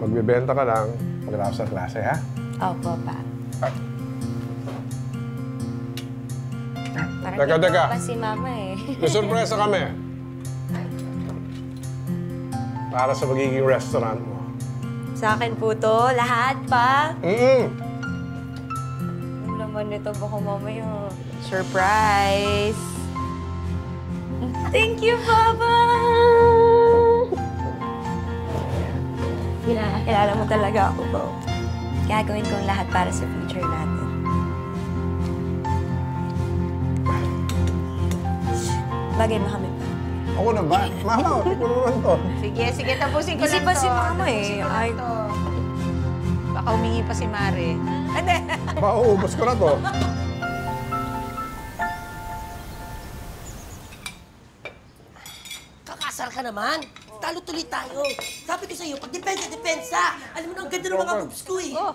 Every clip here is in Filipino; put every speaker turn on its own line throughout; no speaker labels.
Magbibenta ka lang pagkatapos sa klase, ha?
Opo, pa. Parang
Teka.
pa si Mama eh.
May sorpresa kami. Para sa magiging restaurant mo.
Sa akin po to, lahat pa. Ano naman nito, baka mamaya. Surprise! Thank you, Papa! Kilala mo talaga ako, Bo. Gagawin kong lahat para sa future natin. Bagay mo kami pa.
Ako na ba? Mama, ako naman to.
Sige, tapusin ko
Busy
lang
pa
to.
si Mama eh. Ay,
Baka humingi pa si Mare. Hindi.
Mauubos ko na to.
Kakasar ka naman. Talo tuloy tayo. Sabi ko sa'yo, pag depensa. Alam mo na, ang ganda ng mga boobs ko eh.
Oh.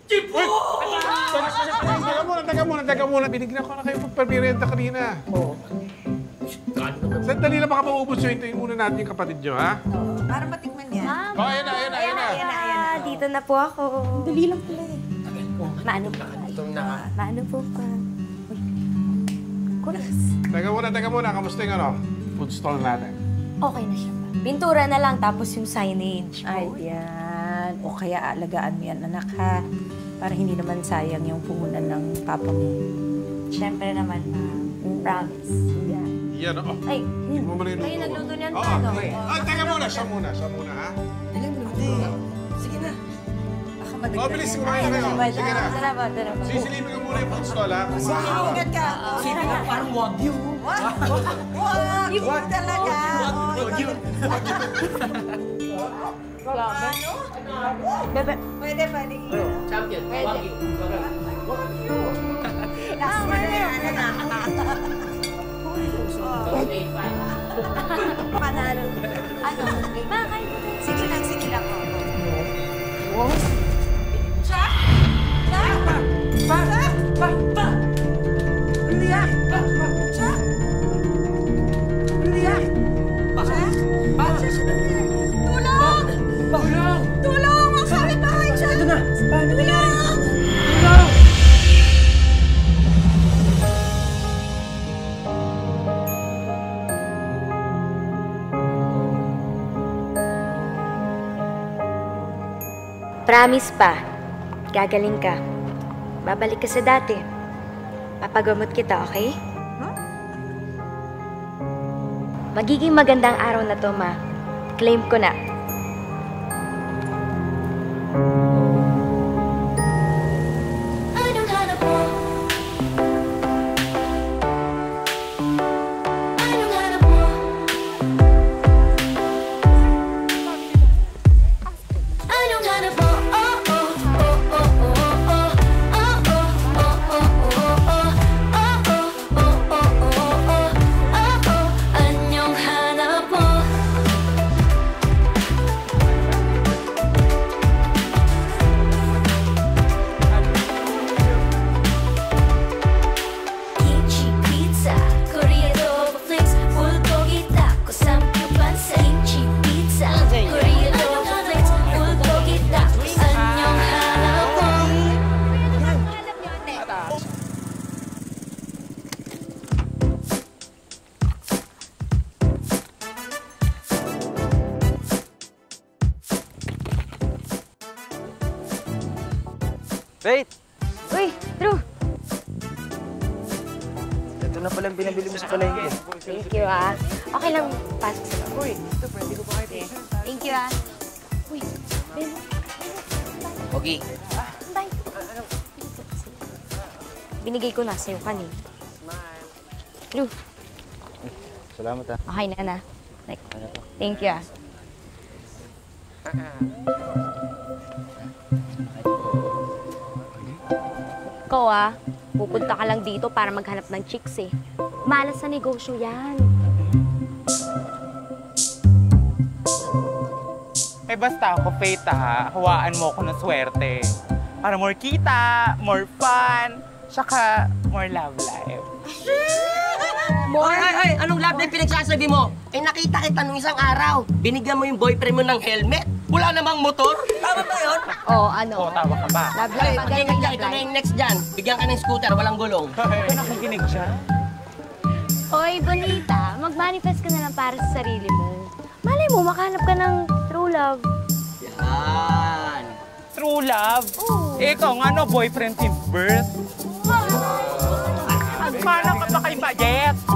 Tipo!
Teka muna. Binigyan ko na kayo pagpapirenta kanina. Oo. Sandali lang baka maubos yun. Hintayin muna natin yung kapatid nyo, ha?
Oo, para matikman yan.
Mama!
Oh, ayan na.
Dito na po ako.
Dali lang pala eh.
Maano po? Maano po pa? Kulas.
Teka muna. Kamusta yung food stall natin?
Okay na siya pa. Pintura na lang, tapos yung signage.
Ay, yan. O kaya alagaan mo yan, anak, ha? Para hindi naman sayang yung puhunan ng papa mo.
Siyempre naman, Ma'am. Promise.
Yan.
Yan, oh.
Ay,
Tingnan mo na yung
kayo
luto.
nagluto niyan,
Oo.
paano?
Ay, teka muna. Siya muna, ha?
Dali mo naman. Sige na.
Baka
Oh,
madagdag
bilis.
yan.
Kumain na kayo. Sige na.
Tara ba?
Sisilipin ko muna yung food stall, ha?
Ingat ka. Sige na, parang wagyu.
Wag talaga.
Wagyu.
Bebe.
Pwede.
Champion, wagyu.
Tama na yan.
Panalo. Ano? Makain mo tayo.
Sige lang.
Tulong! Ang sakit bahay siya! Ito na! Paano nangyari?
Promise pa. Gagaling ka. Babalik ka sa dati. Papagamot kita, okay? Magiging magandang araw na to, Ma. Claim ko na.
Wait!
Uy, Drew!
Ito na palang binabili mo sa palengke.
Thank you, ah. Okay lang, pasok sa loob.
Uy, ito pwede ko pa kayo.
Thank you, ah. Uy, Ben.
Pogi.
Bye. Binigay ko na sa'yo kanina. Drew,
Salamat ah.
okay na. Thank you, ah. Ikaw, ah. Pupunta ka lang dito para maghanap ng chicks, eh. Malas sa negosyo yan.
Eh basta ako, Faith ha, hawaan mo ako ng swerte. Para more kita, more fun, tsaka more love life.
Ay! Anong love life pinagsasabi mo? Eh nakita kita nung isang araw. Binigyan mo yung boyfriend mo ng helmet. Wala namang motor? Tama ba yun?
Oh, ano?
Oo, tawa ka ba?
Love
Ay,
life, magaling
ito
love
na
life.
yung next dyan. Bigyan ka ng scooter, walang gulong.
Ay, nakikinig siya.
Hoy, Bonita, mag-manifest ka na lang para sa sarili mo. Malay mo, makahanap ka ng true love.
Yan.
True love?
Oo.
Ikaw nga, no, boyfriend since birth. Magmana ka pa kay Bajet.